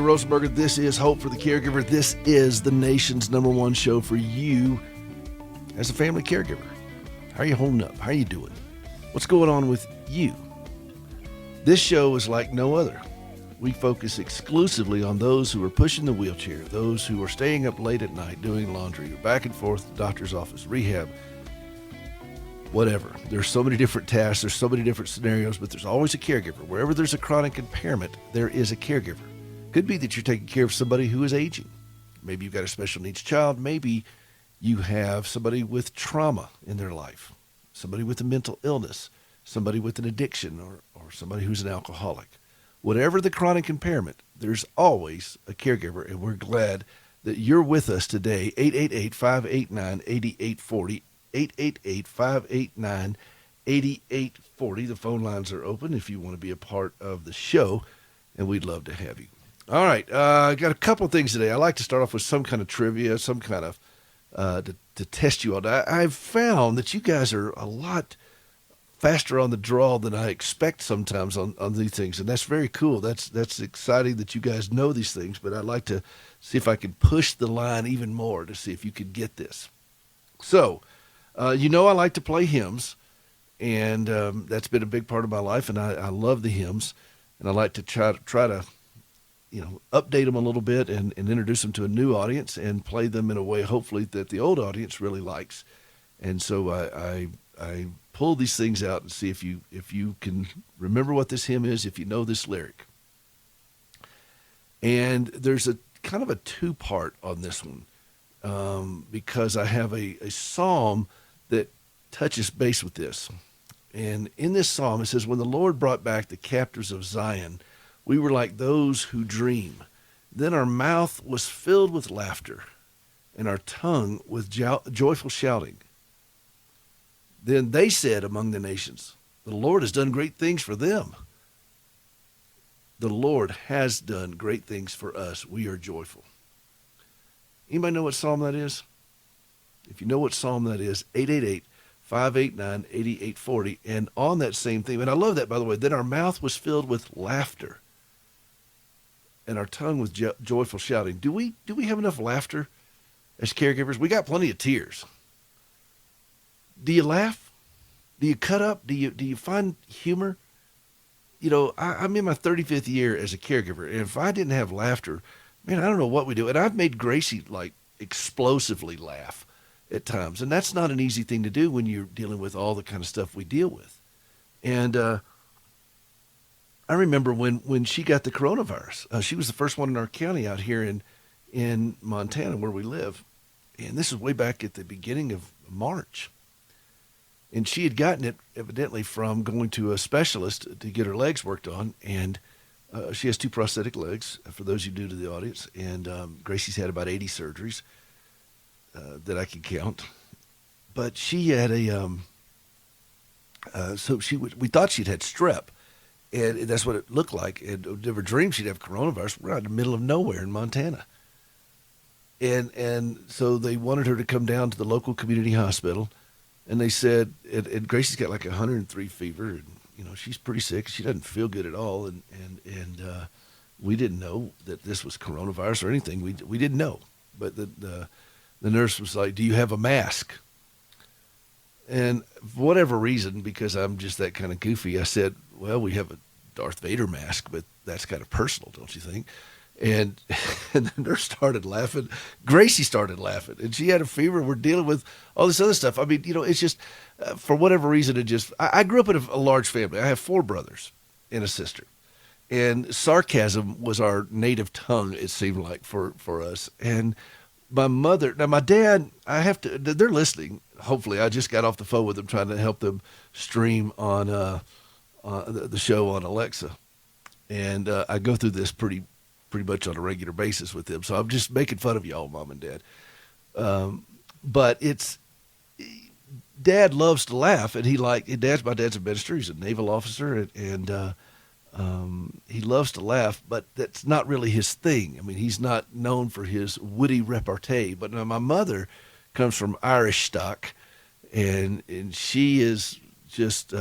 Rosenberger. This is Hope for the Caregiver. This is the nation's #1 show for you as a family caregiver. How are you holding up? How are you doing? What's going on with you? This show is like no other. We focus exclusively on those who are pushing the wheelchair, those who are staying up late at night doing laundry, or back and forth to the doctor's office, rehab, whatever. There's so many different tasks, there's so many different scenarios, but there's always a caregiver. Wherever there's a chronic impairment, there is a caregiver. Could be that you're taking care of somebody who is aging. Maybe you've got a special needs child. Maybe you have somebody with trauma in their life, somebody with a mental illness, somebody with an addiction, or somebody who's an alcoholic. Whatever the chronic impairment, there's always a caregiver, and we're glad that you're with us today. 888-589-8840, 888-589-8840. The phone lines are open if you want to be a part of the show, and we'd love to have you. All right, I got a couple of things today. I like to start off with some kind of trivia, some kind of to test you all. I've found that you guys are a lot faster on the draw than I expect sometimes on these things, and that's very cool. That's exciting that you guys know these things, but I'd like to see if I can push the line even more to see if you could get this. So, I like to play hymns, and that's been a big part of my life, and I love the hymns, and I like to try to update them a little bit and introduce them to a new audience and play them in a way, hopefully, that the old audience really likes. And so I pull these things out and see if you can remember what this hymn is, if you know this lyric. And there's a kind of a two-part on this one, because I have a psalm that touches base with this. And in this psalm, it says, "When the Lord brought back the captives of Zion, we were like those who dream. Then our mouth was filled with laughter, and our tongue with joyful shouting. Then they said among the nations, the Lord has done great things for them. The Lord has done great things for us. We are joyful." Anybody know what psalm that is? If you know what psalm that is, 888-589-8840. And on that same theme, and I love that, by the way, then our mouth was filled with laughter, and our tongue with joyful shouting. Do we have enough laughter as caregivers? We got plenty of tears. Do you laugh? Do you cut up? Do you find humor? I'm in my 35th year as a caregiver, and if I didn't have laughter, man, I don't know what we do. And I've made Gracie explosively laugh at times, and that's not an easy thing to do when you're dealing with all the kind of stuff we deal with. And I remember when she got the coronavirus. She was the first one in our county out here in Montana where we live, and this is way back at the beginning of March. And she had gotten it evidently from going to a specialist to get her legs worked on. And she has 2 prosthetic legs, for those of you new to the audience. And Gracie's had about 80 surgeries that I can count. But she had we thought she'd had strep. And that's what it looked like. And never dreamed she'd have coronavirus. We're out in the middle of nowhere in Montana. And so they wanted her to come down to the local community hospital. And they said, and Gracie's got 103 fever, and she's pretty sick. She doesn't feel good at all, and we didn't know that this was coronavirus or anything. We didn't know, but the nurse was like, "Do you have a mask?" And for whatever reason, because I'm just that kind of goofy, I said, "Well, we have a Darth Vader mask, but that's kind of personal, don't you think?" And the nurse started laughing. Gracie started laughing, and she had a fever. We're dealing with all this other stuff. I mean, it's just, for whatever reason, I grew up in a large family. I have 4 brothers and a sister, and sarcasm was our native tongue, it seemed like, for us. And my dad, they're listening. Hopefully, I just got off the phone with them trying to help them stream on the show on Alexa. And I go through this pretty much on a regular basis with them. So I'm just making fun of y'all, Mom and Dad. But Dad loves to laugh, and my dad's a minister. He's a naval officer, and he loves to laugh, but that's not really his thing. I mean, he's not known for his witty repartee. But now my mother comes from Irish stock, and she is just, we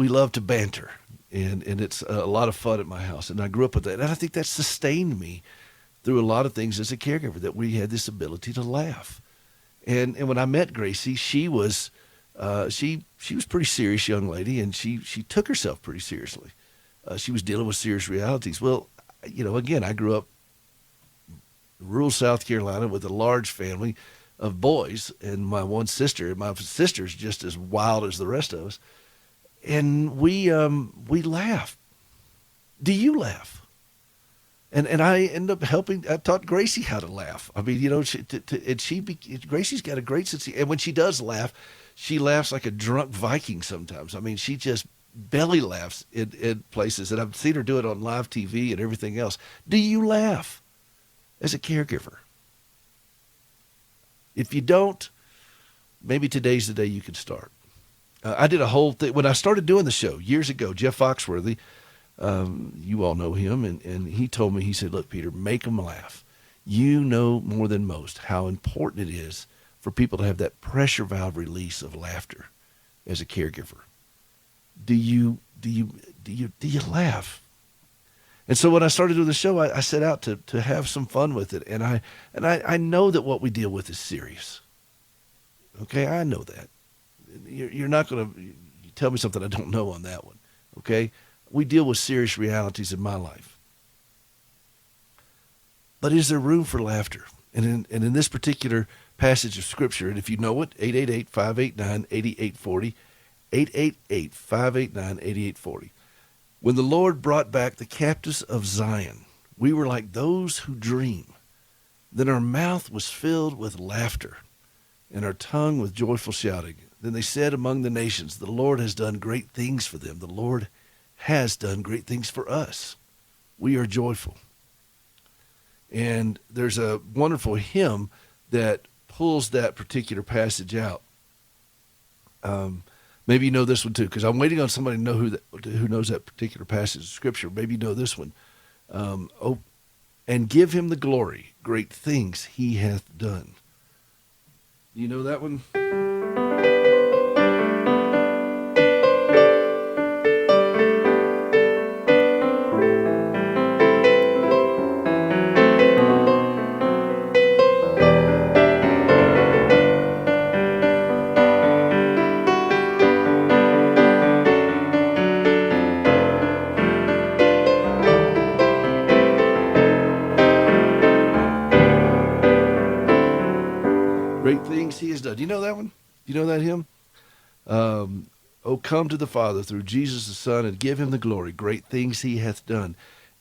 love to banter. and it's a lot of fun at my house. And I grew up with that, and I think that sustained me through a lot of things as a caregiver, that we had this ability to laugh. And when I met Gracie, she was she was a pretty serious young lady, and she took herself pretty seriously. She was dealing with serious realities. Well, again, I grew up in rural South Carolina with a large family of boys and my one sister. And my sister's just as wild as the rest of us. And we laugh. Do you laugh? And I end up helping. I taught Gracie how to laugh. I mean, Gracie's got a great sense of, and when she does laugh, she laughs like a drunk Viking sometimes. I mean, she just belly laughs in places, and I've seen her do it on live TV and everything else. Do you laugh as a caregiver? If you don't, maybe today's the day you can start. I did a whole thing when I started doing the show years ago. Jeff Foxworthy, you all know him, and he told me, he said, look, Peter, make them laugh. You know more than most how important it is for people to have that pressure valve release of laughter as a caregiver. Do you laugh? And so when I started doing the show, I set out to have some fun with it, and I know that what we deal with is serious. Okay, I know that. You're not going to tell me something I don't know on that one. Okay, we deal with serious realities in my life. But is there room for laughter? And in this particular passage of Scripture, and if you know it, 888-589-8840, 888-589-8840. When the Lord brought back the captives of Zion, we were like those who dream. Then our mouth was filled with laughter, and our tongue with joyful shouting. Then they said among the nations, the Lord has done great things for them. The Lord has done great things for us. We are joyful. And there's a wonderful hymn that pulls that particular passage out. Maybe you know this one too, because I'm waiting on somebody to know who knows that particular passage of Scripture. Maybe you know this one. And give him the glory, great things he hath done. You know that one? Great things he has done. Do you know that one? Do you know that hymn? Oh, come to the Father through Jesus the Son and give him the glory. Great things he hath done.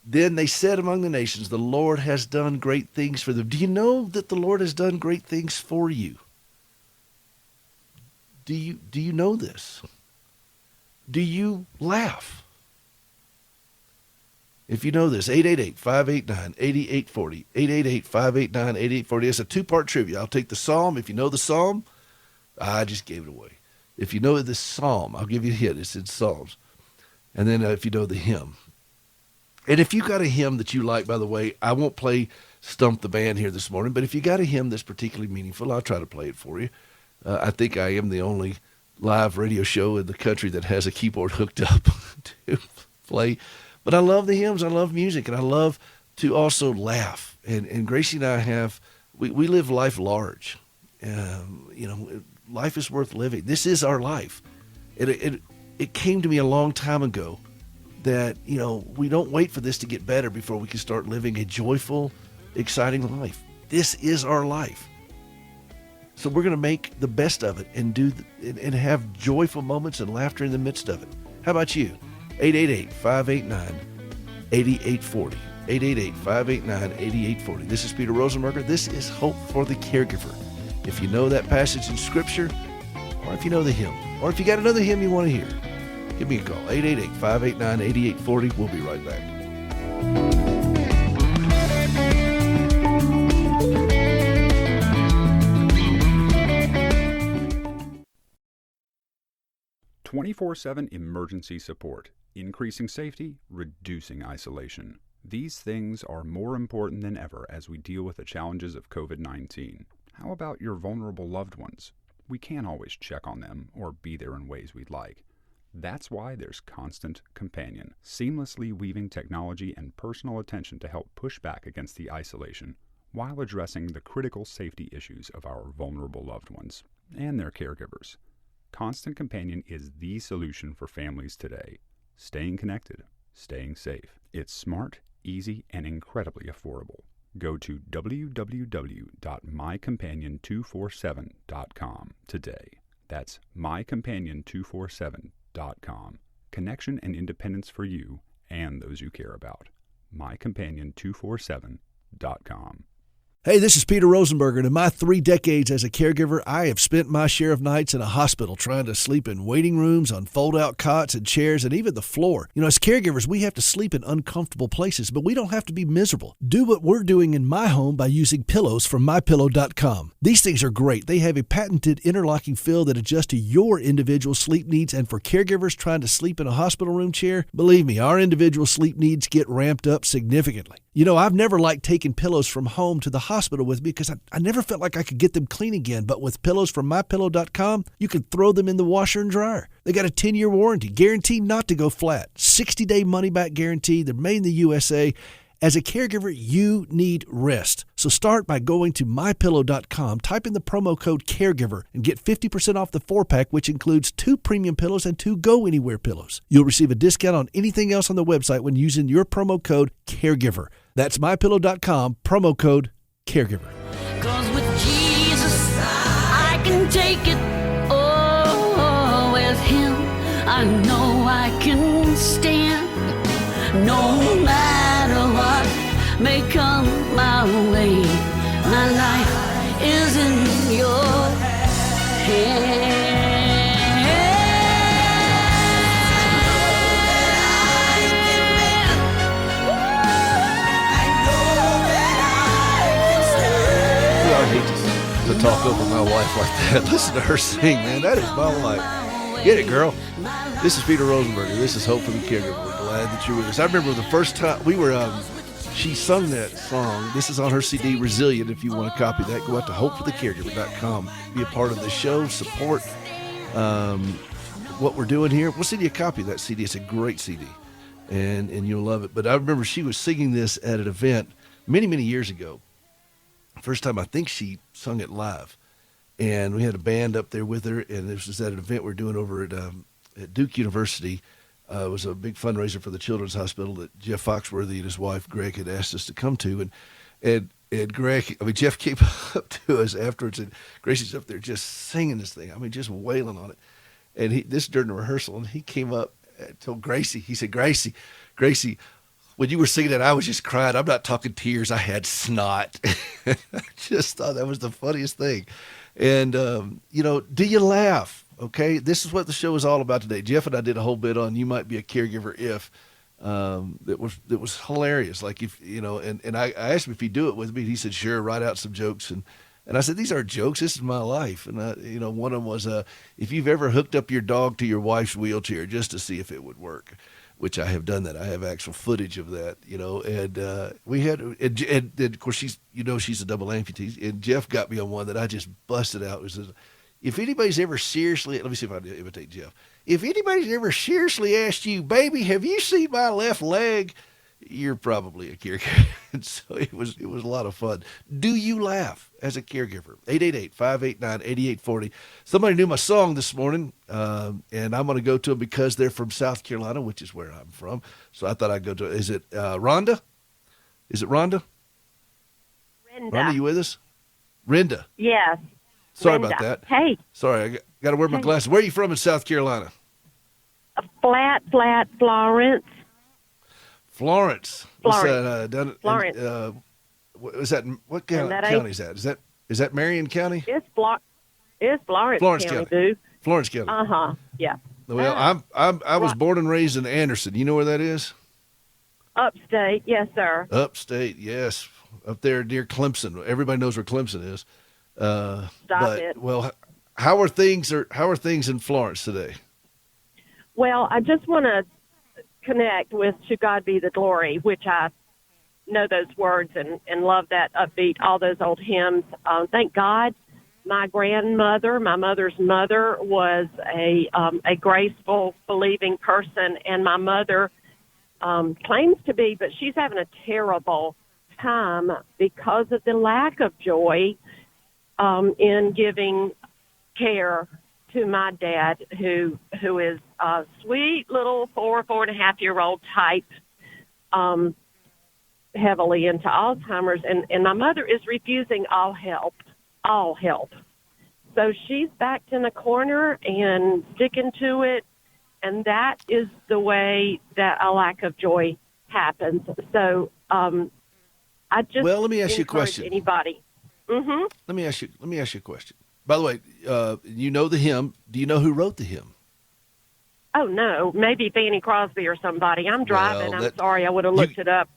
Then they said among the nations, the Lord has done great things for them. Do you know that the Lord has done great things for you? Do you know this? Do you laugh? If you know this, 888-589-8840, 888-589-8840. It's a two-part trivia. I'll take the psalm. If you know the psalm, I just gave it away. If you know the psalm, I'll give you a hint. It's in Psalms. And then if you know the hymn. And if you got a hymn that you like, by the way, I won't play Stump the Band here this morning, but if you got a hymn that's particularly meaningful, I'll try to play it for you. I think I am the only live radio show in the country that has a keyboard hooked up to play. But I love the hymns, I love music, and I love to also laugh. And Gracie and I we live life large. Life is worth living. This is our life. It came to me a long time ago that, we don't wait for this to get better before we can start living a joyful, exciting life. This is our life. So we're going to make the best of it and and have joyful moments and laughter in the midst of it. How about you? 888-589-8840. 888-589-8840. This is Peter Rosenberger. This is Hope for the Caregiver. If you know that passage in Scripture, or if you know the hymn, or if you got another hymn you want to hear, give me a call. 888-589-8840. We'll be right back. 24/7 emergency support, increasing safety, reducing isolation. These things are more important than ever as we deal with the challenges of COVID-19. How about your vulnerable loved ones? We can't always check on them or be there in ways we'd like. That's why there's Constant Companion, seamlessly weaving technology and personal attention to help push back against the isolation while addressing the critical safety issues of our vulnerable loved ones and their caregivers. Constant Companion is the solution for families today. Staying connected, staying safe. It's smart, easy, and incredibly affordable. Go to www.mycompanion247.com today. That's mycompanion247.com. Connection and independence for you and those you care about. mycompanion247.com. Hey, this is Peter Rosenberger, and in my 3 decades as a caregiver, I have spent my share of nights in a hospital trying to sleep in waiting rooms, on fold-out cots and chairs, and even the floor. You know, as caregivers, we have to sleep in uncomfortable places, but we don't have to be miserable. Do what we're doing in my home by using pillows from MyPillow.com. These things are great. They have a patented interlocking fill that adjusts to your individual sleep needs, and for caregivers trying to sleep in a hospital room chair, believe me, our individual sleep needs get ramped up significantly. You know, I've never liked taking pillows from home to the hospital with me because I never felt like I could get them clean again. But with pillows from MyPillow.com, you can throw them in the washer and dryer. They got a 10-year warranty, guaranteed not to go flat, 60-day money-back guarantee. They're made in the USA. As a caregiver, you need rest. So start by going to MyPillow.com, type in the promo code CAREGIVER, and get 50% off the 4-pack, which includes 2 premium pillows and 2 Go-Anywhere pillows. You'll receive a discount on anything else on the website when using your promo code CAREGIVER. That's MyPillow.com, promo code CAREGIVER. 'Cause with Jesus, I can take it. Oh, with Him, I know I can stand. No matter what may come my way, my life is in your hands. I hate to talk over my wife like that. Listen to her sing, man. That is my life. Get it, girl. This is Peter Rosenberger. This is Hope for the Caregiver. We're glad that you're with us. I remember the first time we were, she sung that song. This is on her CD, Resilient. If you want to copy that, go out to hopeforthecaregiver.com. Be a part of the show, support what we're doing here. We'll send you a copy of that CD. It's a great CD, and you'll love it. But I remember she was singing this at an event many, many years ago. First time I think she sung it live, and we had a band up there with her, and this was at an event we're doing over at Duke University. It was a big fundraiser for the Children's Hospital that Jeff Foxworthy and his wife Greg had asked us to come to, and Greg, Jeff came up to us afterwards, and Gracie's up there just singing this thing. Just wailing on it, and this during the rehearsal, and he came up and told Gracie, he said, Gracie. When you were singing that, I was just crying. I'm not talking tears. I had snot. I just thought that was the funniest thing. And, do you laugh? Okay, this is what the show is all about today. Jeff and I did a whole bit on You Might Be a Caregiver If. That was hilarious. Like, if, and I asked him if he'd do it with me. He said, sure, write out some jokes. And I said, these aren't jokes. This is my life. And, one of them was, if you've ever hooked up your dog to your wife's wheelchair just to see if it would work. Which I have done that. I have actual footage of that, and we had, and of course she's a double amputee, and Jeff got me on one that I just busted out. It says, if anybody's ever seriously, let me see if I can imitate Jeff. If anybody's ever seriously asked you, baby, have you seen my left leg? You're probably a caregiver. And so it was a lot of fun. Do you laugh as a caregiver? 888-589-8840. Somebody knew my song this morning, and I'm going to go to them because they're from South Carolina, which is where I'm from. So I thought I'd go to, is it Rhonda? Is it Rhonda? Rhonda. Rhonda, you with us? Rhonda. Yes. Sorry Rhonda. about that. Hey. Sorry, I got to wear my glasses. Where are you from in South Carolina? Flat, Florence. Florence. What's that, down Florence. What county is that? Is that Marion County? It's Florence County, dude. Florence County. Yeah. Well, I was born and raised in Anderson. You know where that is? Upstate, yes, sir. Upstate, yes. Up there near Clemson. Everybody knows where Clemson is. Stop it. Well, how are things in Florence today? Well, I just want to connect with To God Be the Glory, which I know those words and love that upbeat, all those old hymns. Thank God my grandmother, my mother's mother, was a graceful, believing person, and my mother claims to be, but she's having a terrible time because of the lack of joy in giving care to my dad, who is a sweet little 4.5-year-old type, heavily into Alzheimer's, and my mother is refusing all help. So she's backed in a corner and sticking to it, and that is the way that a lack of joy happens. So I just let me ask you a encourage question. Anybody. Mm-hmm. Let me ask you a question. By the way, you know the hymn. Do you know who wrote the hymn? Oh no, maybe Fanny Crosby or somebody. I'm driving. Well, I'm sorry. I would have looked it up.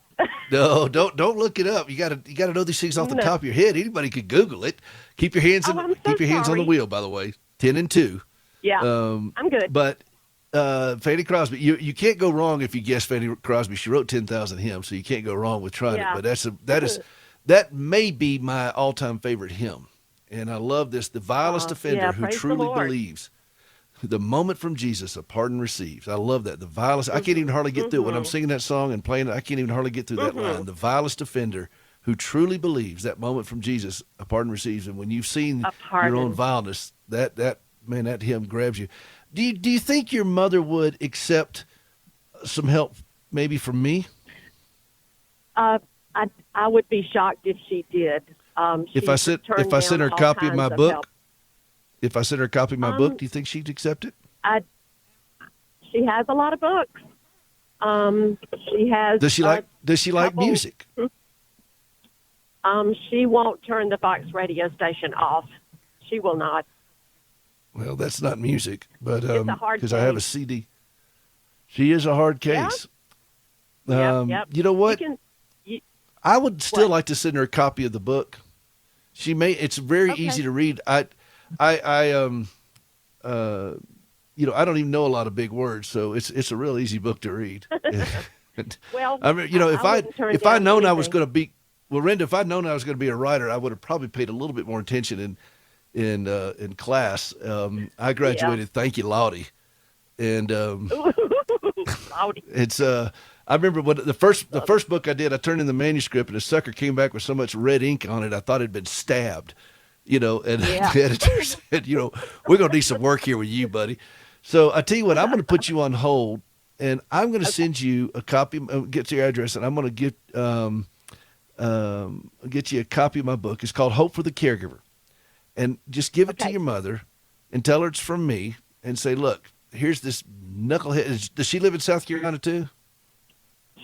No, don't look it up. You gotta know these things off the top of your head. Anybody could Google it. Keep your hands I'm so keep your hands on the sorry. wheel. By the way, 10 and 2. Yeah, I'm good. But Fanny Crosby, you can't go wrong if you guess Fanny Crosby. She wrote 10,000 hymns, so you can't go wrong with trying Yeah. it. But that may be my all-time favorite hymn, and I love this. The vilest offender who praise the truly Lord. believes. The moment from Jesus, a pardon receives. I love that. The vilest. I can't even hardly get through it. When I'm singing that song and playing it, I can't even hardly get through that line. The vilest offender who truly believes, that moment from Jesus, a pardon receives. And when you've seen your own vileness, that hymn grabs you. Do you think your mother would accept some help maybe from me? I would be shocked if she did. If I sent her a copy of my book, if I sent her a copy of my book, do you think she'd accept it? She has a lot of books. She has. Does she like music? She won't turn the Fox radio station off. She will not. Well, that's not music, but It's a hard because I have a case. CD. She is a hard case. Yep. You know what? I would still What? like to send her a copy of the book. It's very Okay. easy to read. I don't even know a lot of big words, so it's a real easy book to read. Well, I mean, if I'd known I was going to be, Renda, if I'd known I was going to be a writer, I would have probably paid a little bit more attention in class. I graduated, thank you, Laudy, and Laudy. it's I remember when the first book I did, I turned in the manuscript, and the sucker came back with so much red ink on it, I thought it'd been stabbed. And the editor said, we're going to need some work here with you, buddy. So I tell you what, I'm going to put you on hold, and I'm going to send you a copy, get to your address, and I'm going to get you a copy of my book. It's called Hope for the Caregiver. And just give it to your mother and tell her it's from me and say, look, here's this knucklehead. Does she live in South Carolina too?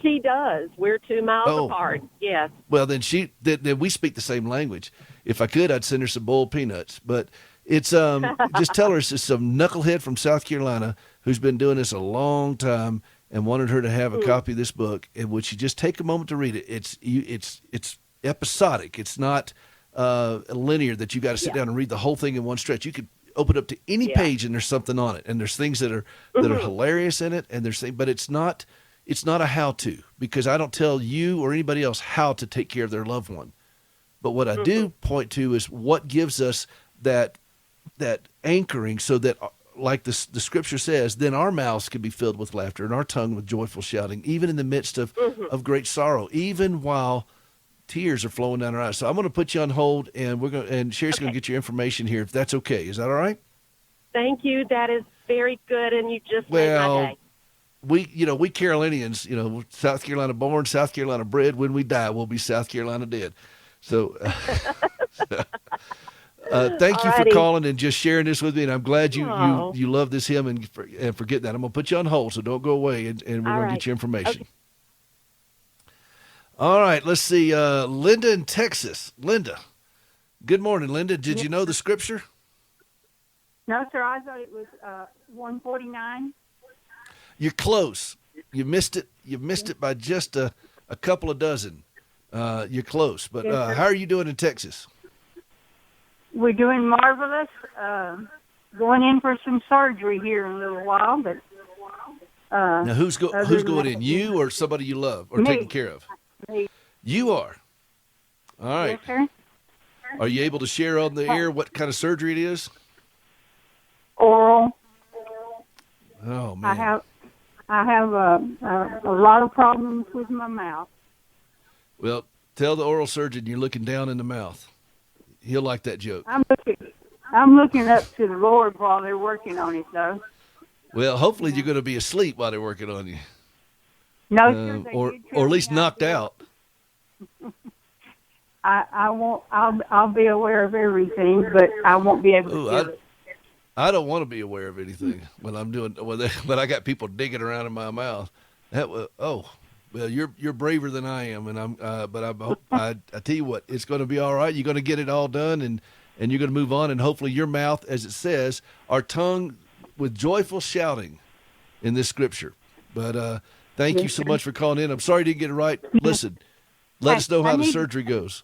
She does. We're 2 miles apart. Yes. Well, then then we speak the same language. If I could, I'd send her some boiled peanuts. But it's just tell her it's just some knucklehead from South Carolina who's been doing this a long time and wanted her to have a copy of this book. And would she just take a moment to read it? It's episodic. It's not linear that you got to sit down and read the whole thing in one stretch. You could open up to any page and there's something on it, and there's things that are hilarious in it, and but it's not a how-to, because I don't tell you or anybody else how to take care of their loved one. But what I do point to is what gives us that anchoring, so that, like the scripture says, then our mouths can be filled with laughter and our tongue with joyful shouting, even in the midst of great sorrow, even while tears are flowing down our eyes. So I'm going to put you on hold, and Sherry's going to get your information here, if that's okay. Is that all right? Thank you. That is very good, and you just made my day. We Carolinians, South Carolina born, South Carolina bred. When we die, we'll be South Carolina dead. So thank you for calling and just sharing this with me. And I'm glad you love this hymn and forget that. I'm going to put you on hold, so don't go away, and we're going to get your information. Okay. All right, let's see. Linda in Texas. Linda, good morning, Linda. Did you know the scripture? No, sir. I thought it was 149. You're close. You missed it. You missed it by just a couple of dozen. You're close. But Yes, how are you doing in Texas? We're doing marvelous. Going in for some surgery here in a little while, but Now, who's going in? You or somebody you love or Me. taking care of? Me. You are. All right. Yes, sir. Are you able to share on the air what kind of surgery it is? Oral. Oh man. I have a lot of problems with my mouth. Well, tell the oral surgeon you're looking down in the mouth. He'll like that joke. I'm looking up to the Lord while they're working on it, though. Well, hopefully you're going to be asleep while they're working on you. No, sir, they or did tell at me least not knocked to. out. I won't. I'll be aware of everything, but I won't be able to do it. I don't want to be aware of anything when I'm doing when I got people digging around in my mouth. Well, you're braver than I am, and I tell you what, it's going to be all right. You're going to get it all done, and you're going to move on, and hopefully your mouth, as it says, our tongue with joyful shouting in this scripture. But thank you so much for calling in. I'm sorry you didn't get it right. Listen, let us know how the surgery goes.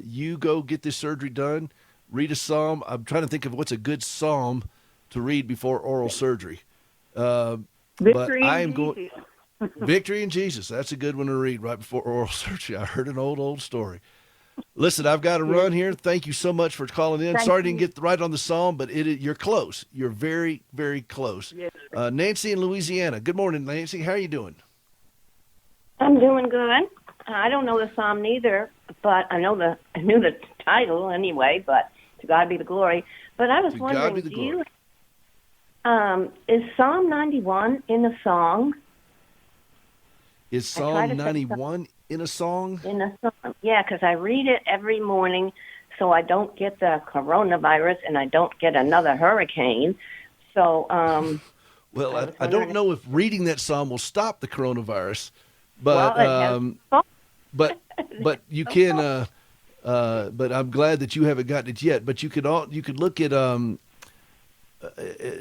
You go get this surgery done. Read a psalm. I'm trying to think of what's a good psalm to read before oral surgery. Victory in Jesus. Victory in Jesus. That's a good one to read right before oral surgery. I heard an old story. Listen, I've got to run here. Thank you so much for calling in. Sorry I didn't get right on the psalm, but you're close. You're very, very close. Yes, Nancy in Louisiana. Good morning, Nancy. How are you doing? I'm doing good. I don't know the psalm neither, but I knew the title anyway. But to God be the glory. But I was To wondering, God be the glory. Is Psalm 91 in the song? Is Psalm 91 in a song? In the song, yeah, because I read it every morning, so I don't get the coronavirus and I don't get another hurricane. So, well, I don't know if reading that psalm will stop the coronavirus, but but you can. But I'm glad that you haven't gotten it yet. But you could look at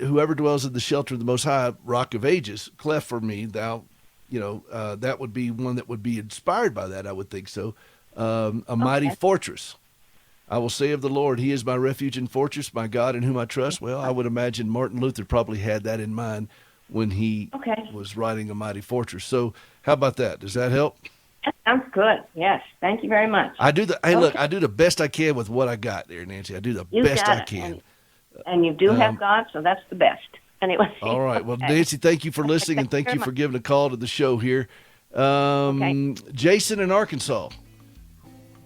whoever dwells in the shelter of the Most High, Rock of Ages, cleft for me, thou. That would be one that would be inspired by that. I would think so. A mighty fortress. I will say of the Lord, He is my refuge and fortress, my God in whom I trust. Well, I would imagine Martin Luther probably had that in mind when he was writing A Mighty Fortress. So how about that? Does that help? That sounds good. Yes. Thank you very much. Look, I do the best I can with what I got there, Nancy. I do the best I can. And you do have God, so that's the best. Anyway. All right. Well, Nancy, thank you for listening, and thank you for giving a call to the show here. Jason in Arkansas.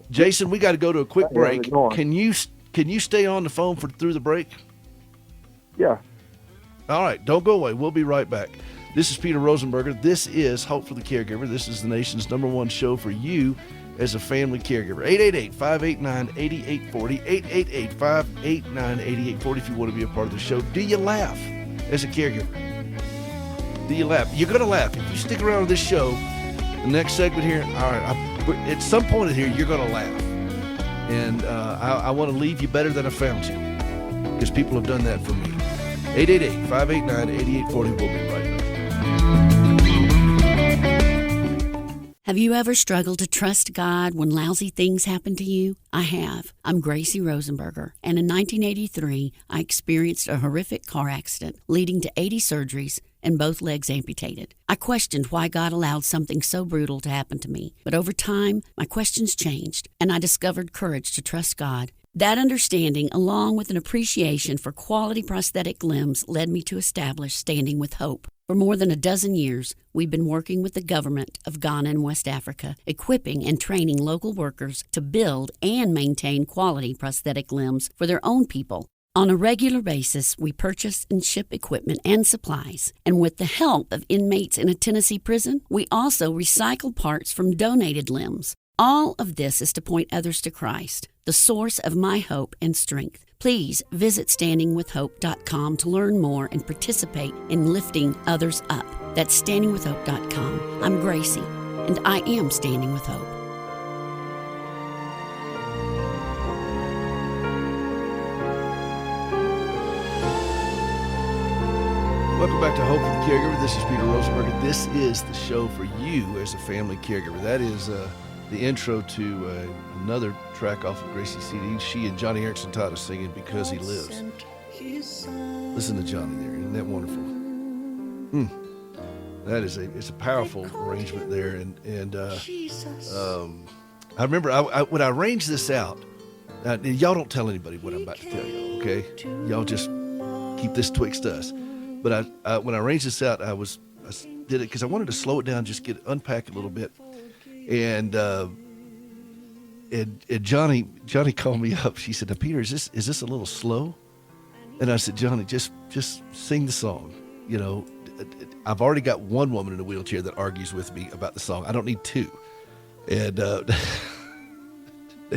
Jason, we got to go to a quick break. Can you stay on the phone through the break? Yeah. All right. Don't go away. We'll be right back. This is Peter Rosenberger. This is Hope for the Caregiver. This is the nation's #1 show for you as a family caregiver. 888-589-8840. 888-589-8840 if you want to be a part of the show. Do you laugh as a caregiver? Do you laugh? You're going to laugh. If you stick around with this show, the next segment here, all right, at some point in here, you're going to laugh. And I want to leave you better than I found you, because people have done that for me. 888-589-8840. We'll be right back. Have you ever struggled to trust God when lousy things happen to you? I have. I'm Gracie Rosenberger, and in 1983, I experienced a horrific car accident leading to 80 surgeries and both legs amputated. I questioned why God allowed something so brutal to happen to me, but over time, my questions changed, and I discovered courage to trust God. That understanding, along with an appreciation for quality prosthetic limbs, led me to establish Standing with Hope. For more than a dozen years, we've been working with the government of Ghana and West Africa, equipping and training local workers to build and maintain quality prosthetic limbs for their own people. On a regular basis, we purchase and ship equipment and supplies. And with the help of inmates in a Tennessee prison, we also recycle parts from donated limbs. All of this is to point others to Christ, the source of my hope and strength. Please visit standingwithhope.com to learn more and participate in lifting others up. That's standingwithhope.com. I'm Gracie, and I am Standing with Hope. Welcome back to Hope for the Caregiver. This is Peter Rosenberger. This is the show for you as a family caregiver. That is the intro to another track off of Gracie's CD. She and Johnny Erickson taught us singing Because He Lives. Listen to Johnny there. Isn't that wonderful? That is it's a powerful arrangement there. And I remember when I arranged this out, Y'all don't tell anybody what I'm about to tell you, okay? Y'all just keep this twixt us. But when I arranged this out, I did it because I wanted to slow it down, just unpack a little bit. And Johnny called me up. She said, "Now, Peter, is this a little slow?" And I said, "Johnny, just sing the song. You know, I've already got one woman in a wheelchair that argues with me about the song. I don't need two." And now,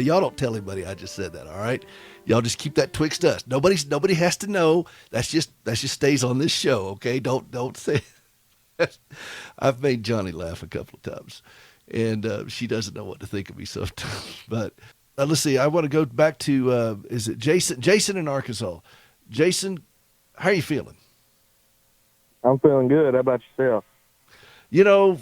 y'all don't tell anybody I just said that, all right? Y'all just keep that twixt us. Nobody has to know. That just stays on this show, okay? Don't say. I've made Johnny laugh a couple of times, and she doesn't know what to think of me sometimes. But let's see. I want to go back to is it Jason? Jason in Arkansas. Jason, how are you feeling? I'm feeling good. How about yourself? You know,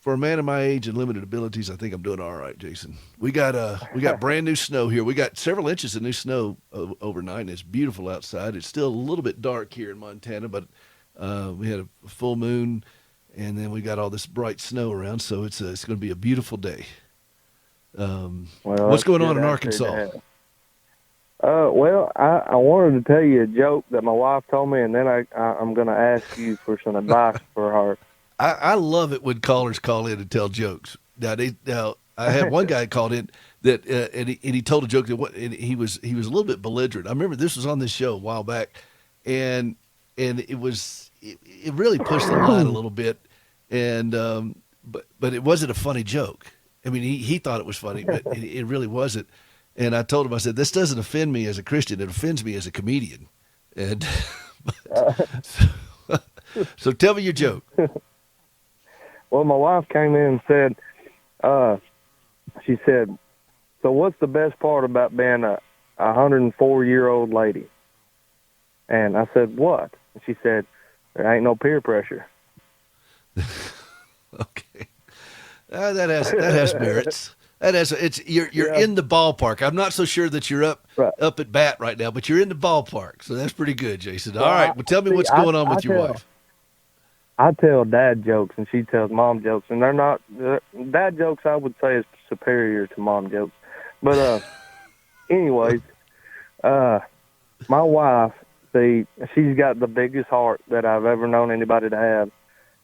for a man of my age and limited abilities, I think I'm doing all right, Jason. We got brand new snow here. We got several inches of new snow overnight, and it's beautiful outside. It's still a little bit dark here in Montana, but we had a full moon, and then we got all this bright snow around, so it's going to be a beautiful day. What's going on in Arkansas? Well, I wanted to tell you a joke that my wife told me, and then I'm going to ask you for some advice for her. I love it when callers call in and tell jokes. Now I had one guy called in that and he told a joke and he was a little bit belligerent. I remember this was on this show a while back, and it really pushed the line a little bit, and but it wasn't a funny joke. I mean, he thought it was funny, but it really wasn't. And I told him, I said, "This doesn't offend me as a Christian; it offends me as a comedian." And so tell me your joke. Well, my wife came in and said, she said, "So what's the best part about being a 104-year-old lady?" And I said, "What?" And she said, "There ain't no peer pressure." Okay. That has merits. You're in the ballpark. I'm not so sure that you're up at bat right now, but you're in the ballpark. So that's pretty good, Jason. All right. Well, tell me what's going on with your wife. I tell dad jokes and she tells mom jokes, and they're not dad jokes. I would say is superior to mom jokes, but anyways, my wife, she's got the biggest heart that I've ever known anybody to have,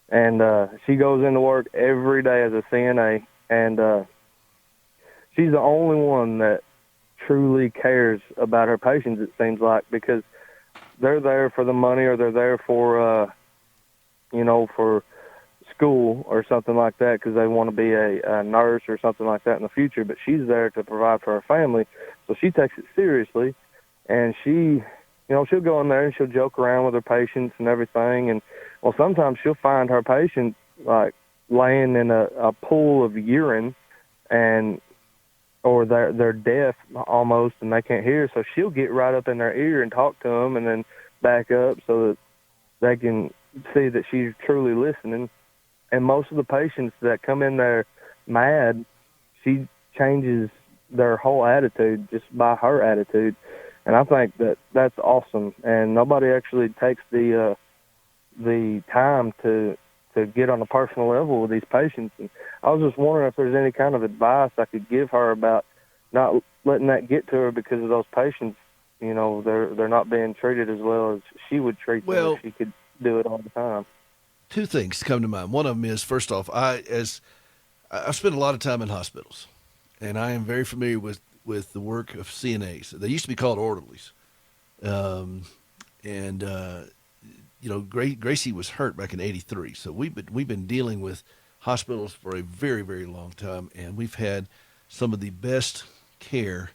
and she goes into work every day as a CNA, and she's the only one that truly cares about her patients. It seems like, because they're there for the money, or they're there for for school or something like that, because they want to be a nurse or something like that in the future. But she's there to provide for her family, so she takes it seriously. And she'll go in there and she'll joke around with her patients and everything. And well, sometimes she'll find her patient like laying in a pool of urine, or they're deaf almost and they can't hear, so she'll get right up in their ear and talk to them, and then back up so that they can see that she's truly listening. And most of the patients that come in there mad, she changes their whole attitude just by her attitude. And I think that's awesome. And nobody actually takes the time to get on a personal level with these patients. And I was just wondering if there's any kind of advice I could give her about not letting that get to her, because of those patients. They're not being treated as well as she would treat them if she could do it all the time. Two things come to mind. One of them is, first off, I've spent a lot of time in hospitals, and I am very familiar with the work of CNAs. They used to be called orderlies. Gracie was hurt back in '83, so we've been dealing with hospitals for a very, very long time, and we've had some of the best care.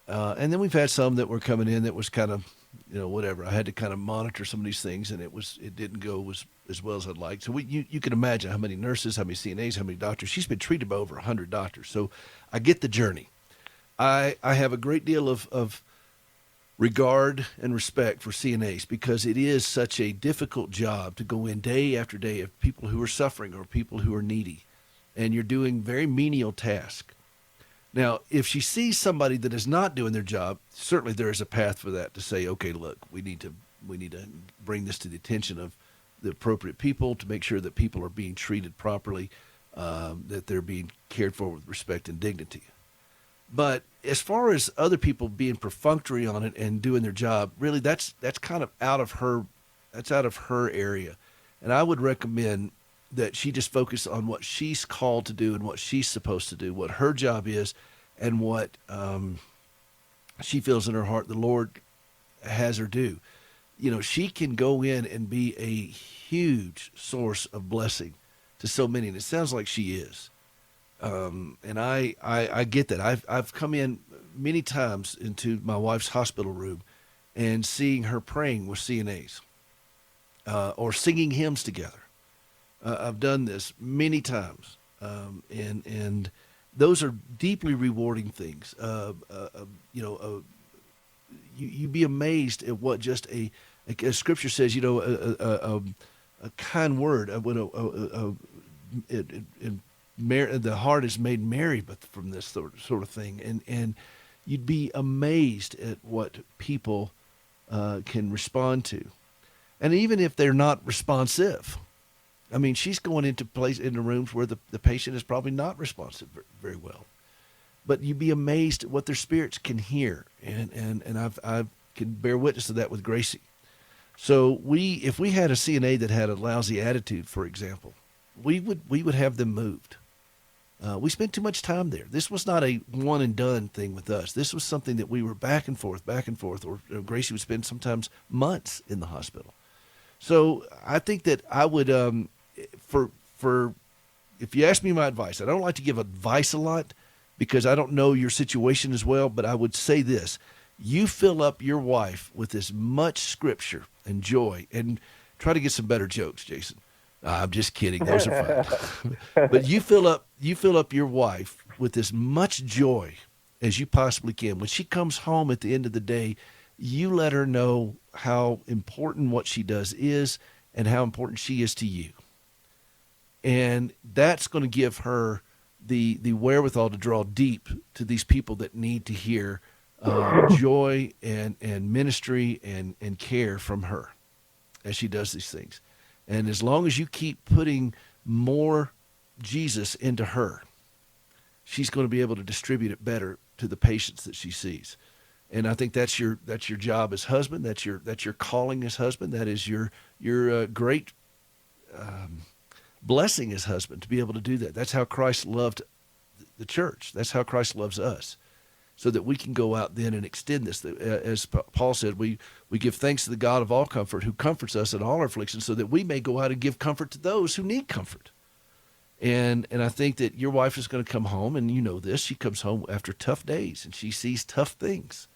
And then we've had some that were coming in that was kind of, whatever. I had to kind of monitor some of these things, and it didn't go as well as I'd like. So you can imagine how many nurses, how many CNAs, how many doctors. She's been treated by over 100 doctors. So I get the journey. I have a great deal of regard and respect for CNAs, because it is such a difficult job to go in day after day of people who are suffering or people who are needy, and you're doing very menial tasks. Now, if she sees somebody that is not doing their job, certainly there is a path for that, to say, okay, look, we need to bring this to the attention of the appropriate people to make sure that people are being treated properly, that they're being cared for with respect and dignity. But as far as other people being perfunctory on it and doing their job, really that's kind of out of her area. And I would recommend that she just focus on what she's called to do and what she's supposed to do, what her job is, and what she feels in her heart the Lord has her do. You know, she can go in and be a huge source of blessing to so many, and it sounds like she is. And I get that. I've come in many times into my wife's hospital room and seeing her praying with CNAs or singing hymns together. I've done this many times, and those are deeply rewarding things. You'd be amazed at what just as Scripture says, a kind word, the heart is made merry, but from this sort of thing, and you'd be amazed at what people can respond to, and even if they're not responsive. I mean, she's going into rooms where the patient is probably not responsive very well, but you'd be amazed at what their spirits can hear, and I can bear witness to that with Gracie. So if we had a CNA that had a lousy attitude, for example, we would have them moved. We spent too much time there. This was not a one and done thing with us. This was something that we were back and forth, or Gracie would spend sometimes months in the hospital. So I think that I would, for if you ask me my advice, I don't like to give advice a lot because I don't know your situation as well, but I would say this: you fill up your wife with as much Scripture and joy, and try to get some better jokes, Jason. I'm just kidding. Those are fun. But you fill up your wife with as much joy as you possibly can. When she comes home at the end of the day, you let her know how important what she does is and how important she is to you. And that's going to give her the wherewithal to draw deep to these people that need to hear joy and ministry and care from her as she does these things. And as long as you keep putting more Jesus into her, she's going to be able to distribute it better to the patients that she sees. And I think that's your job as husband. That's your calling as husband. That is your great blessing as husband to be able to do that. That's how Christ loved the church. That's how Christ loves us, so that we can go out then and extend this. As Paul said, we give thanks to the God of all comfort, who comforts us in all our afflictions, so that we may go out and give comfort to those who need comfort. And I think that your wife is going to come home, and you know this. She comes home after tough days, and she sees tough things.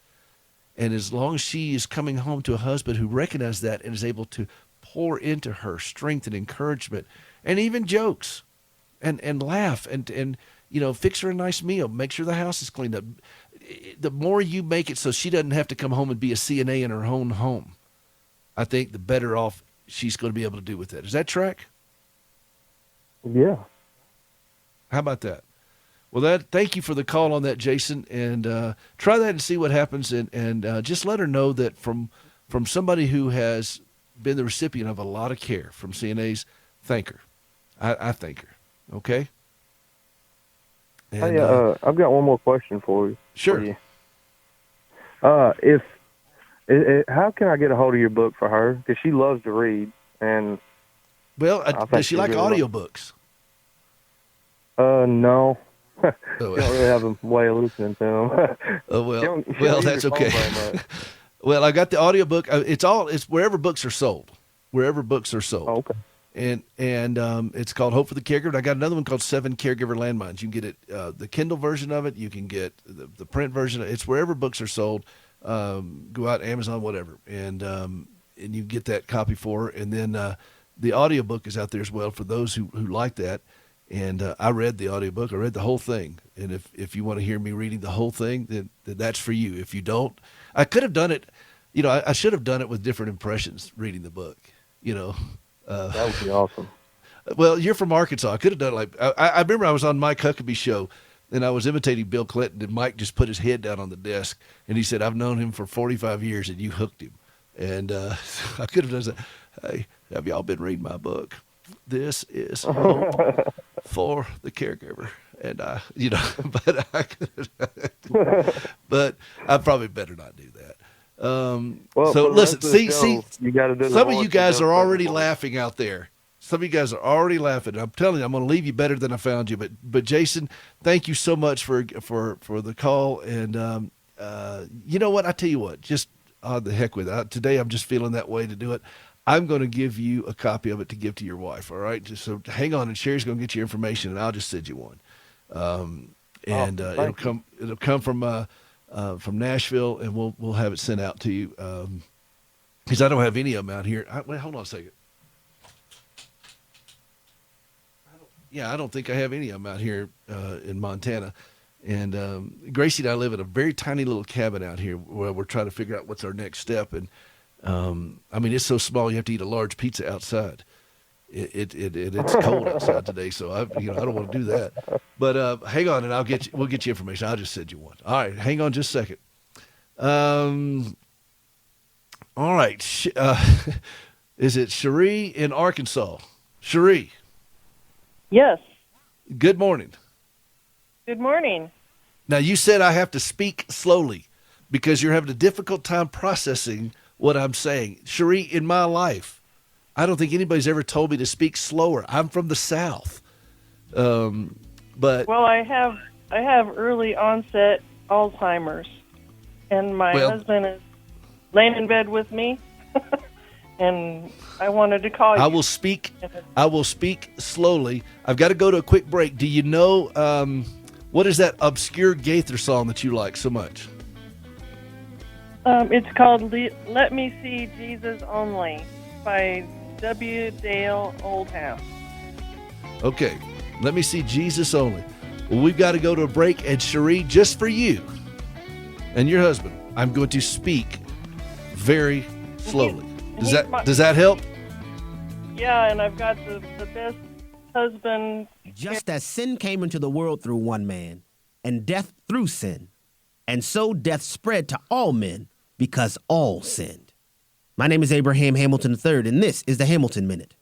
And as long as she is coming home to a husband who recognizes that and is able to pour into her strength and encouragement, and even jokes, and laugh, and fix her a nice meal, make sure the house is cleaned up. The more you make it so she doesn't have to come home and be a CNA in her own home, I think the better off she's going to be able to do with that. Does that track? Yeah. How about that? Well, thank you for the call on that, Jason, and try that and see what happens, and just let her know that from somebody who has been the recipient of a lot of care from CNAs, thank her. I thank her. Okay? And, hey, I've got one more question for you. Sure. How can I get a hold of your book for her? Because she loves to read, and does she like audiobooks? No. Oh. Don't really have a way of listening to them. Oh, She don't that's use her phone okay. very much. Well, I got the audiobook. It's wherever books are sold. Wherever books are sold. Oh, okay. And it's called Hope for the Caregiver. And I got another one called 7 Caregiver Landmines. You can get it, the Kindle version of it. You can get the print version. It's wherever books are sold. Go out, Amazon, whatever, and you get that copy for her. And then the audiobook is out there as well for those who like that. And I read the audiobook. I read the whole thing. And if you want to hear me reading the whole thing, then that's for you. If you don't, I could have done it. I should have done it with different impressions reading the book. That would be awesome. Well, you're from Arkansas. I could have done it I remember I was on Mike Huckabee's show, and I was imitating Bill Clinton, and Mike just put his head down on the desk, and he said, "I've known him for 45 years, and you hooked him." And I could have done that. Hey, have y'all been reading my book? This is Hope for the Caregiver. And but I probably better not do that. Well, So for the listen, rest of the see, show, you got to do the some of voice you guys and are do the already voice. laughing out there. Some of you guys are already laughing. I'm telling you, I'm going to leave you better than I found you. But Jason, thank you so much for the call. And you know what? I tell you what, just the heck with it. Today, I'm just feeling that way to do it. I'm going to give you a copy of it to give to your wife. All right. Just so hang on, and Sherry's going to get your information, and I'll just send you one. It'll come from Nashville, and we'll have it sent out to you. Because I don't have any of them out here. Wait, hold on a second. I don't think I have any of them out here in Montana. And Gracie and I live in a very tiny little cabin out here where we're trying to figure out what's our next step. And I mean, it's so small you have to eat a large pizza outside. It's cold outside today, so I don't want to do that. But hang on, and we'll get you information. I'll just send you one. All right, hang on just a second. All right, is it Cherie in Arkansas? Cherie. Yes. Good morning. Good morning. Now, you said I have to speak slowly because you're having a difficult time processing what I'm saying. Cherie, in my life, I don't think anybody's ever told me to speak slower. I'm from the South. But well, I have early onset Alzheimer's, and my husband is laying in bed with me, and I wanted to call you. I will speak slowly. I've got to go to a quick break. Do you know what is that obscure Gaither song that you like so much? It's called "Let Me See Jesus Only" by W. Dale Oldham. Okay, let me see Jesus Only. Well, we've got to go to a break, and Cherie, just for you and your husband, I'm going to speak very slowly. Does that help? Yeah, and I've got the best husband. Just as sin came into the world through one man, and death through sin, and so death spread to all men because all sinned. My name is Abraham Hamilton III, and this is the Hamilton Minute.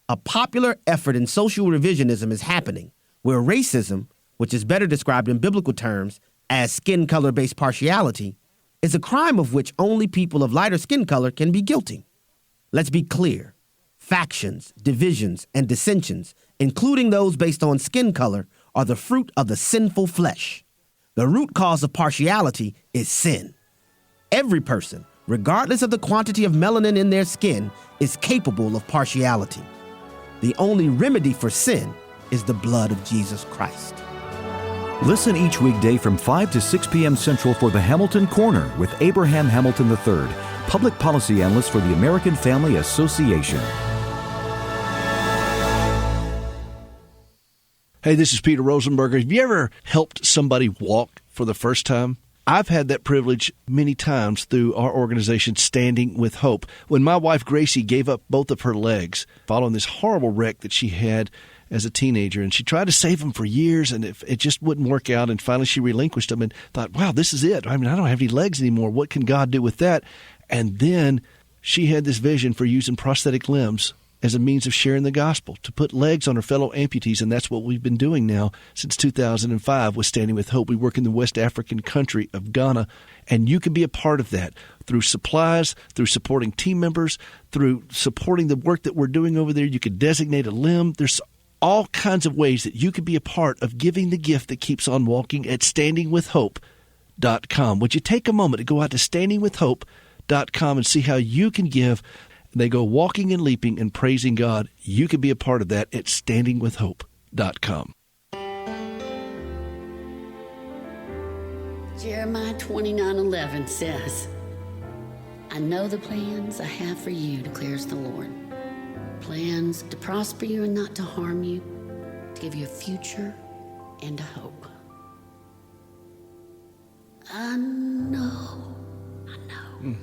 A popular effort in social revisionism is happening, where racism, which is better described in biblical terms as skin color-based partiality, is a crime of which only people of lighter skin color can be guilty. Let's be clear. Factions, divisions, and dissensions, including those based on skin color, are the fruit of the sinful flesh. The root cause of partiality is sin. Every person, regardless of the quantity of melanin in their skin, is capable of partiality. The only remedy for sin is the blood of Jesus Christ. Listen each weekday from 5 to 6 p.m. Central for the Hamilton Corner with Abraham Hamilton III, Public Policy Analyst for the American Family Association. Hey, this is Peter Rosenberger. Have you ever helped somebody walk for the first time? I've had that privilege many times through our organization, Standing with Hope. When my wife, Gracie, gave up both of her legs following this horrible wreck that she had as a teenager, and she tried to save them for years, and it just wouldn't work out, and finally she relinquished them and thought, wow, this is it. I mean, I don't have any legs anymore. What can God do with that? And then she had this vision for using prosthetic limbs as a means of sharing the gospel, to put legs on her fellow amputees, and that's what we've been doing now since 2005 with Standing with Hope. We work in the West African country of Ghana, and you can be a part of that through supplies, through supporting team members, through supporting the work that we're doing over there. You could designate a limb. There's all kinds of ways that you could be a part of giving the gift that keeps on walking at standingwithhope.com. Would you take a moment to go out to standingwithhope.com and see how you can give? They go walking and leaping and praising God. You can be a part of that at standingwithhope.com. Jeremiah 29:11 says, I know the plans I have for you, declares the Lord. Plans to prosper you and not to harm you, to give you a future and a hope. I know. The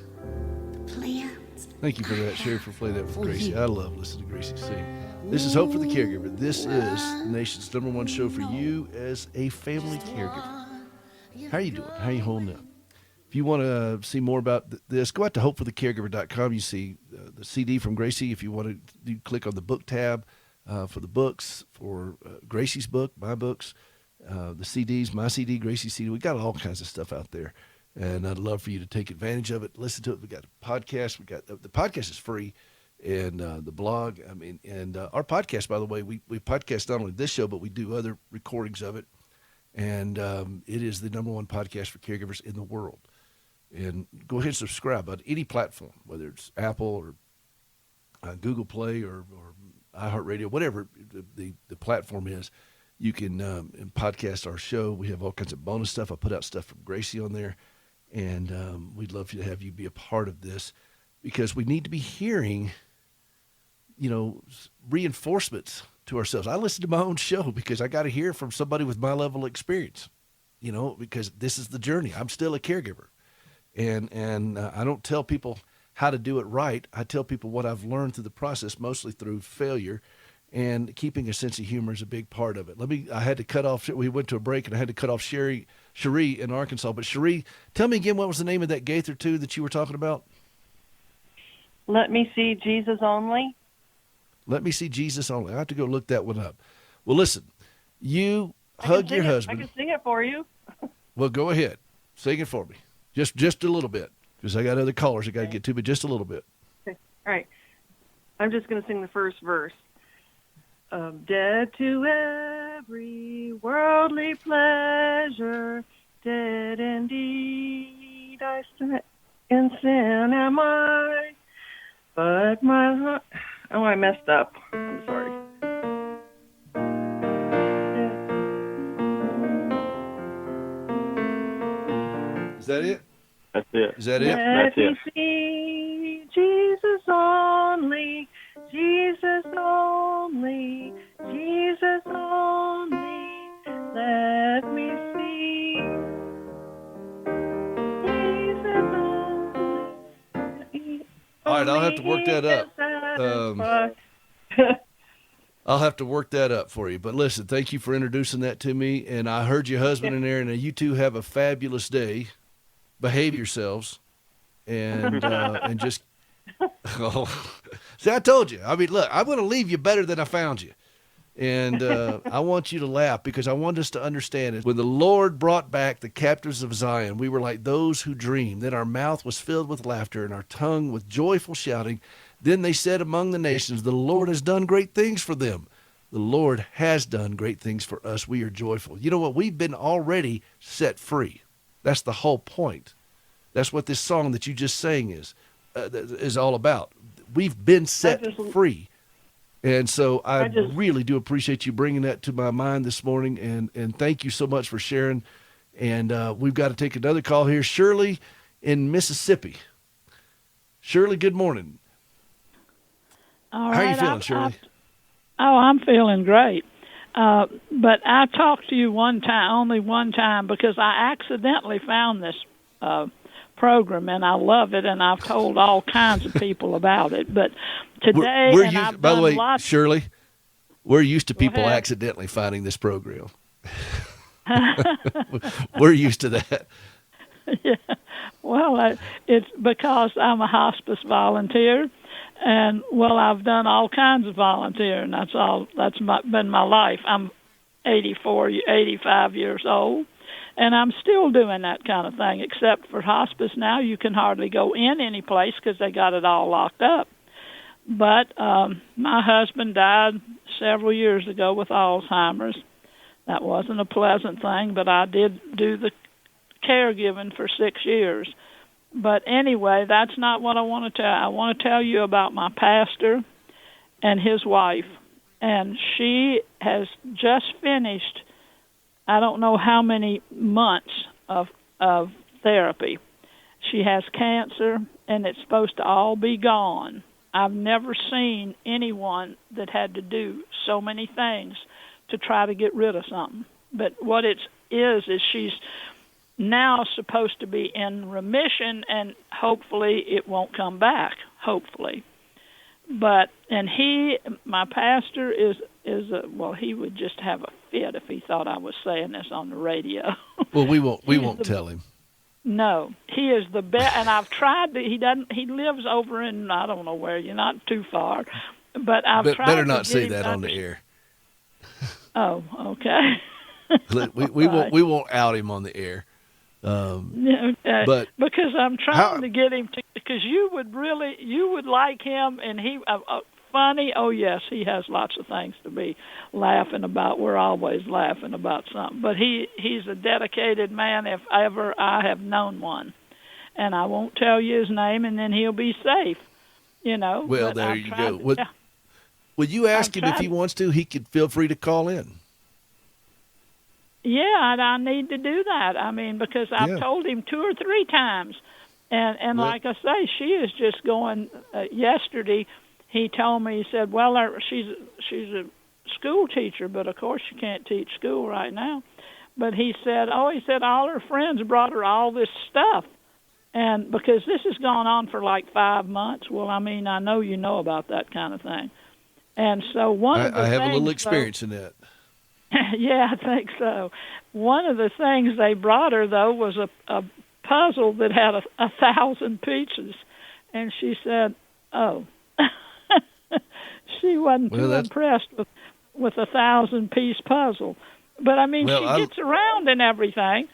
plans. Thank you for that, Sherry, for playing that for Gracie. I love listening to Gracie sing. This is Hope for the Caregiver. This is the nation's #1 show for you as a family caregiver. How are you doing? How are you holding up? If you want to see more about this, go out to hopeforthecaregiver.com. You see the CD from Gracie. If you want to, you click on the book tab for the books, for Gracie's book, my books. the CDs, my CD, Gracie CD. We got all kinds of stuff out there, and I'd love for you to take advantage of it. Listen to it. We got a podcast. We got the podcast is free, and the blog. I mean, and our podcast, by the way, we podcast not only this show, but we do other recordings of it, and it is the #1 podcast for caregivers in the world. And go ahead and subscribe on any platform, whether it's Apple or Google Play or iHeartRadio, whatever the platform is. You can podcast our show. We have all kinds of bonus stuff. I put out stuff from Gracie on there, and we'd love to have you be a part of this because we need to be hearing, reinforcements to ourselves. I listen to my own show because I got to hear from somebody with my level of experience, because this is the journey. I'm still a caregiver. And I don't tell people how to do it right. I tell people what I've learned through the process, mostly through failure, and keeping a sense of humor is a big part of it. I had to cut off, we went to a break and I had to cut off Cherie in Arkansas. But Cherie, tell me again, what was the name of that Gaither 2 that you were talking about? Let Me See Jesus Only. Let Me See Jesus Only. I have to go look that one up. Well, listen, you hug your husband. I can sing it for you. Well, go ahead. Sing it for me. Just a little bit, because I got other callers I got to get to, but just a little bit. Okay. All right. I'm just going to sing the first verse. Dead to every worldly pleasure, dead indeed, in sin am I. But my heart... Oh, I messed up. I'm sorry. Is that it? That's it. Is that it? Let me see Jesus only, Jesus only, Jesus only. Let me see Jesus only. All right, I'll have to work that up. I'll have to work that up for you. But listen, thank you for introducing that to me. And I heard your husband in there, and you two have a fabulous day. Behave yourselves, and just. Oh, see, I told you. I mean, look, I'm going to leave you better than I found you, and I want you to laugh because I want us to understand it. When the Lord brought back the captives of Zion, we were like those who dream. Then our mouth was filled with laughter, and our tongue with joyful shouting. Then they said among the nations, "The Lord has done great things for them." The Lord has done great things for us. We are joyful. You know what? We've been already set free. That's the whole point. That's what this song that you just sang is all about. We've been set free. And so I really do appreciate you bringing that to my mind this morning. And thank you so much for sharing. And we've got to take another call here. Shirley in Mississippi. Shirley, good morning. All How right, are you feeling, Shirley? I'm feeling great. But I talked to you only one time, because I accidentally found this program, and I love it, and I've told all kinds of people about it. But today, by the way, Shirley, we're used to people accidentally finding this program. We're used to that. Yeah. Well, it's because I'm a hospice volunteer, and I've done all kinds of volunteering. That's been my life. I'm 85 years old, and I'm still doing that kind of thing, except for hospice now. You can hardly go in any place because they got it all locked up. But my husband died several years ago with Alzheimer's. That wasn't a pleasant thing, but I did do the caregiving for 6 years. But anyway, that's not what I want to tell. I want to tell you about my pastor and his wife. And she has just finished, I don't know how many months of therapy. She has cancer, and it's supposed to all be gone. I've never seen anyone that had to do so many things to try to get rid of something. But what it is she's now supposed to be in remission, and hopefully it won't come back, hopefully. But, and my pastor he would just have a fit if he thought I was saying this on the radio. Well, we won't tell him. No, he is the best, and I've tried to, he lives over in, I don't know where, you're not too far, but I've tried better to not get say him that on the air. Oh, okay. We won't out him on the air. But because I'm trying to get him to, because you would like him, and he funny. Oh yes, he has lots of things to be laughing about. We're always laughing about something. But he's a dedicated man, if ever I have known one. And I won't tell you his name, and then he'll be safe. Well, but there you go. Would you ask him if he wants to? He could feel free to call in. Yeah, I need to do that. I mean, because I've told him 2 or 3 times, and like I say, she is just going. Yesterday, he told me, he said, "Well, she's a school teacher, but of course she can't teach school right now." But he said all her friends brought her all this stuff, and because this has gone on for like 5 months. Well, I mean, I know you know about that kind of thing, and so I have a little experience in that. Yeah, I think so. One of the things they brought her, though, was a puzzle that had 1,000 pieces. And she said, oh. She wasn't too impressed with a 1,000-piece puzzle. But, I mean, she gets around and everything,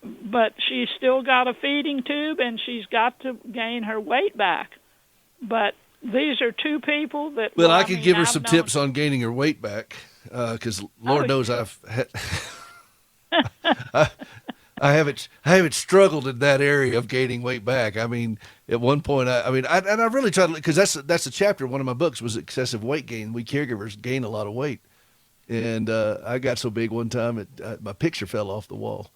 but she's still got a feeding tube, and she's got to gain her weight back. But these are 2 people that... Well, I could give her some tips on gaining her weight back. Because Lord knows I haven't struggled in that area of gaining weight back. I mean, at one point, I really tried to, because that's a chapter of one of my books was excessive weight gain. We caregivers gain a lot of weight, and I got so big one time my picture fell off the wall.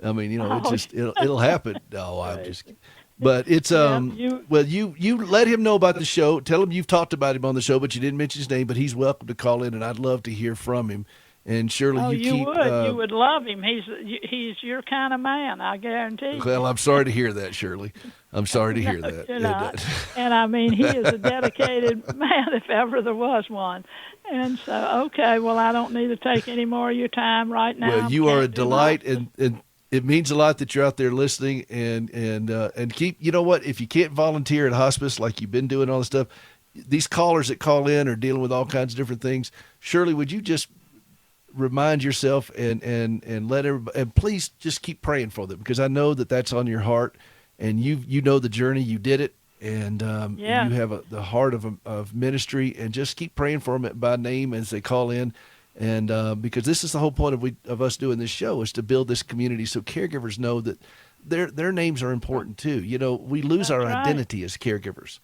I mean, it'll happen. No, I'm just kidding. But it's you let him know about the show. Tell him you've talked about him on the show, but you didn't mention his name. But he's welcome to call in, and I'd love to hear from him. And Shirley, you would love him. He's your kind of man, I guarantee. Well, I'm sorry to hear that, Shirley. I'm sorry to hear that. And I mean, he is a dedicated man, if ever there was one. And so, okay, well, I don't need to take any more of your time right now. Well, you are a delight, and it means a lot that you're out there listening, and keep, you know what, if you can't volunteer at hospice like you've been doing all this stuff, these callers that call in are dealing with all kinds of different things. Shirley, would you just remind yourself and let everybody, and please just keep praying for them, because I know that that's on your heart, and you know the journey, you did it, and you have the heart of ministry, and just keep praying for them by name as they call in. And because this is the whole point of us doing this show, is to build this community so caregivers know that their names are important too. We lose our identity as caregivers.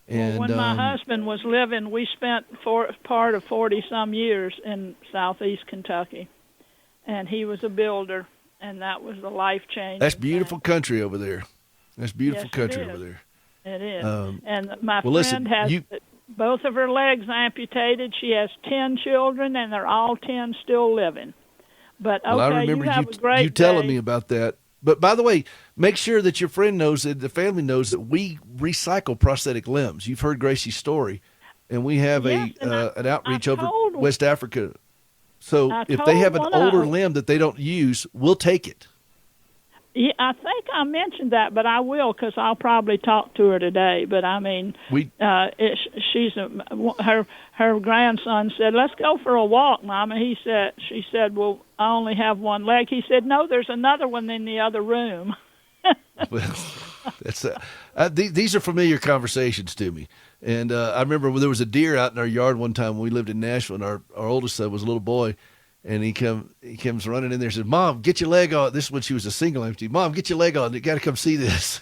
And when my husband was living, we spent part of 40-some years in southeast Kentucky, and he was a builder, and that was a life change. That's beautiful country over there. That's beautiful country over there. It is. And my friend has both of her legs amputated. She has 10 children, and they're all 10 still living. But okay, I remember you have a great you telling me about that. But by the way, make sure that your friend knows, that the family knows, that we recycle prosthetic limbs. You've heard Gracie's story, and we have an outreach over West Africa. So if they have an older limb that they don't use, we'll take it. Yeah, I think I mentioned that, but I will, because I'll probably talk to her today. But I mean, her grandson said, "Let's go for a walk, Mama." She said, "Well, I only have one leg." He said, "No, there's another one in the other room." Well, these are familiar conversations to me. And I remember when there was a deer out in our yard one time when we lived in Nashville, and our oldest son was a little boy. And he comes running in there and says, "Mom, get your leg on." This is when she was a single amputee. "Mom, get your leg on. You got to come see this."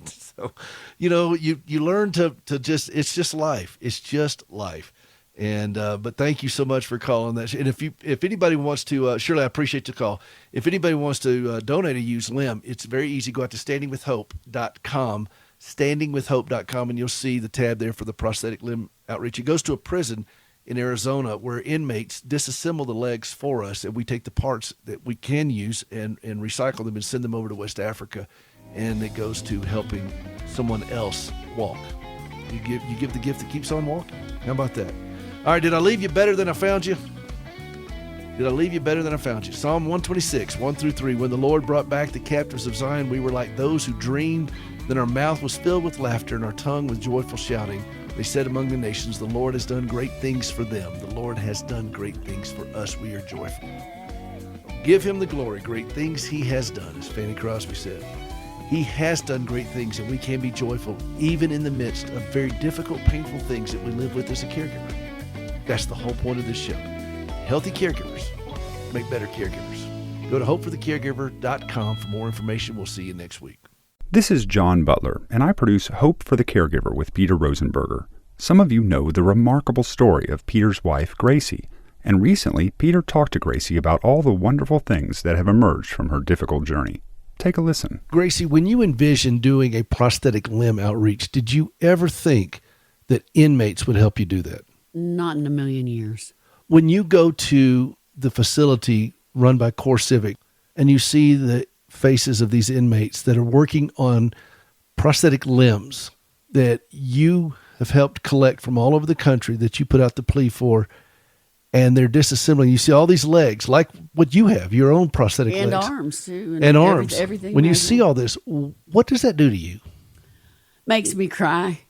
So, you learn to just, it's just life. It's just life. And, but thank you so much for calling that. And if anybody wants to, Shirley, I appreciate the call. If anybody wants to donate a used limb, it's very easy. Go out to standingwithhope.com, standingwithhope.com, and you'll see the tab there for the prosthetic limb outreach. It goes to a prison in Arizona where inmates disassemble the legs for us, and we take the parts that we can use and recycle them and send them over to West Africa, and it goes to helping someone else walk. You give the gift that keeps on walking. How about that? All right, did I leave you better than I found you? Did I leave you better than I found you? Psalm 126, 1-3. When the Lord brought back the captives of Zion, we were like those who dreamed. Then our mouth was filled with laughter and our tongue with joyful shouting. They said among the nations, the Lord has done great things for them. The Lord has done great things for us. We are joyful. Give him the glory, great things he has done, as Fanny Crosby said. He has done great things, and we can be joyful even in the midst of very difficult, painful things that we live with as a caregiver. That's the whole point of this show. Healthy caregivers make better caregivers. Go to hopeforthecaregiver.com for more information. We'll see you next week. This is John Butler, and I produce Hope for the Caregiver with Peter Rosenberger. Some of you know the remarkable story of Peter's wife, Gracie, and recently Peter talked to Gracie about all the wonderful things that have emerged from her difficult journey. Take a listen. Gracie, when you envisioned doing a prosthetic limb outreach, did you ever think that inmates would help you do that? Not in a million years. When you go to the facility run by CoreCivic and you see the faces of these inmates that are working on prosthetic limbs that you have helped collect from all over the country that you put out the plea for, and they're disassembling. You see all these legs, like what you have, your own prosthetic and legs. Arms, too. And arms. Everything. When you see all this, what does that do to you? Makes me cry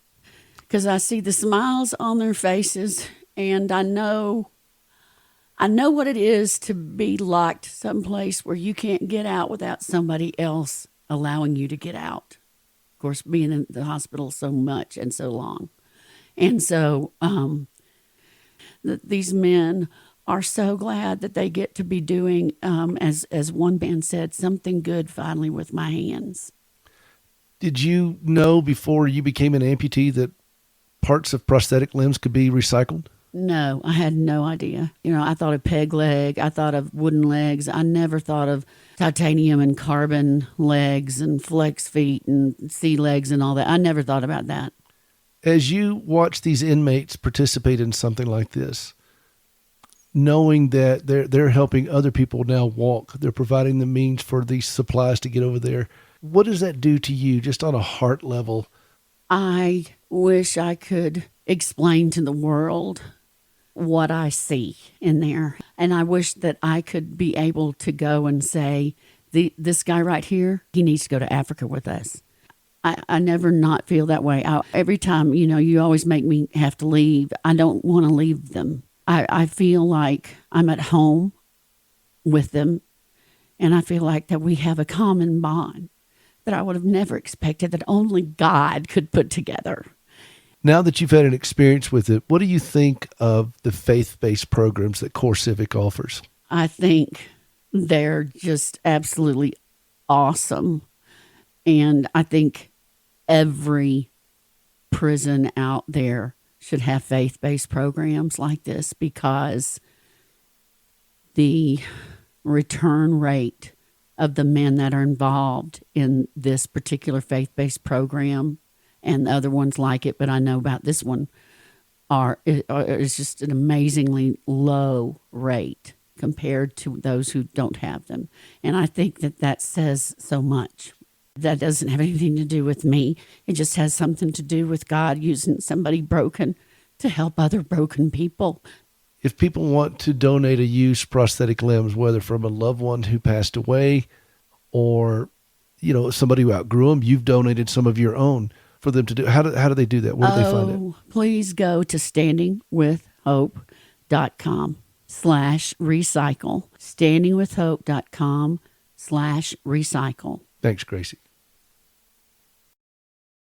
because I see the smiles on their faces, and I know what it is to be locked someplace where you can't get out without somebody else allowing you to get out. Of course, being in the hospital so much and so long. And so these men are so glad that they get to be doing, as one man said, something good finally with my hands. Did you know before you became an amputee that parts of prosthetic limbs could be recycled? No, I had no idea. I thought of peg leg. I thought of wooden legs. I never thought of titanium and carbon legs and flex feet and sea legs and all that. I never thought about that. As you watch these inmates participate in something like this, knowing that they're helping other people now walk, they're providing the means for these supplies to get over there, what does that do to you just on a heart level? I wish I could explain to the world what I see in there. And I wish that I could be able to go and say, this guy right here, he needs to go to Africa with us. I never not feel that way. Every time, you always make me have to leave. I don't want to leave them. I feel like I'm at home with them, and I feel like that we have a common bond that I would have never expected, that only God could put together. Now that you've had an experience with it, what do you think of the faith-based programs that CoreCivic offers? I think they're just absolutely awesome. And I think every prison out there should have faith-based programs like this, because the return rate of the men that are involved in this particular faith-based program and the other ones like it, but I know about this one, is just an amazingly low rate compared to those who don't have them. And I think that says so much. That doesn't have anything to do with me. It just has something to do with God using somebody broken to help other broken people. If people want to donate a used prosthetic limbs, whether from a loved one who passed away or, somebody who outgrew them, you've donated some of your own for them to do. How do they do that? Where do they find it? Please go to standingwithhope.com/recycle. standingwithhope.com/recycle. Thanks, Gracie.